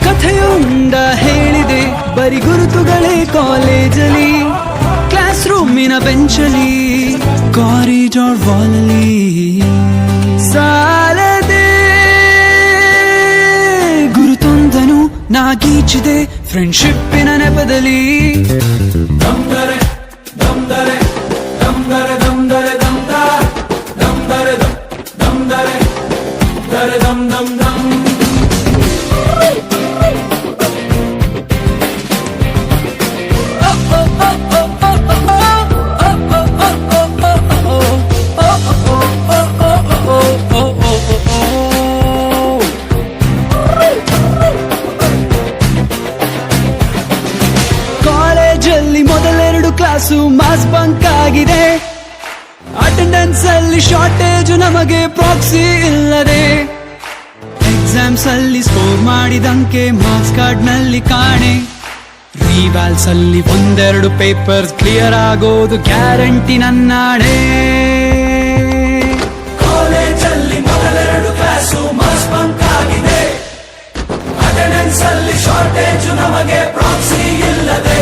ಕಥೆಯೊಂದ ಹೇಳಿದೆ ಬರಿ ಗುರುತುಗಳೇ ಕಾಲೇಜಲ್ಲಿ, ಕ್ಲಾಸ್ ರೂಮಿನ ಬೆಂಚಲ್ಲಿ, ಕಾರಿಡಾರ್ ವಾಲಲ್ಲಿ ಸಾಲದೆ ಗುರುತೊಂದನು ನಾಗೀಚಿದೆ ಫ್ರೆಂಡ್ಶಿಪ್ಪಿನ ನೆಪದಲ್ಲಿ. ಕಾಲೇಜಲ್ಲಿ ಮೊದಲೆರಡು ಕ್ಲಾಸು ಮಾಸ್ ಬಂಕ್ ಆಗಿದೆ, ಅಟೆಂಡೆನ್ಸ್ ಅಲ್ಲಿ ಶಾರ್ಟೇಜು ನಮಗೆ ಪ್ರಾಕ್ಸಿ ಇಲ್ಲದೆ, ಎಕ್ಸಾಮ್ಸ್ ಅಲ್ಲಿ ಸ್ಕೋರ್ ಮಾಡಿದಂಕೆ ಮಾರ್ಕ್ಸ್ ಕಾರ್ಡ್ ನಲ್ಲಿ ಕಾಣೆ, ರಿವ್ಯಾಲ್ಸ್ ಅಲ್ಲಿ ಒಂದೆರಡು ಪೇಪರ್ಸ್ ಕ್ಲಿಯರ್ ಆಗೋದು ಗ್ಯಾರಂಟಿ ನನ್ನಾಣೆ. ಕಾಲೇಜಲ್ಲಿ ಮೊದಲೆರಡು ಕ್ಲಾಸು ಮಾಸ್ ಬಂಕ್ ಆಗಿದೆ, ಅಟೆಂಡೆನ್ಸ್ ಅಲ್ಲಿ ಶಾರ್ಟೇಜು ನಮಗೆ ಪ್ರಾಕ್ಸಿ ಇಲ್ಲದೆ,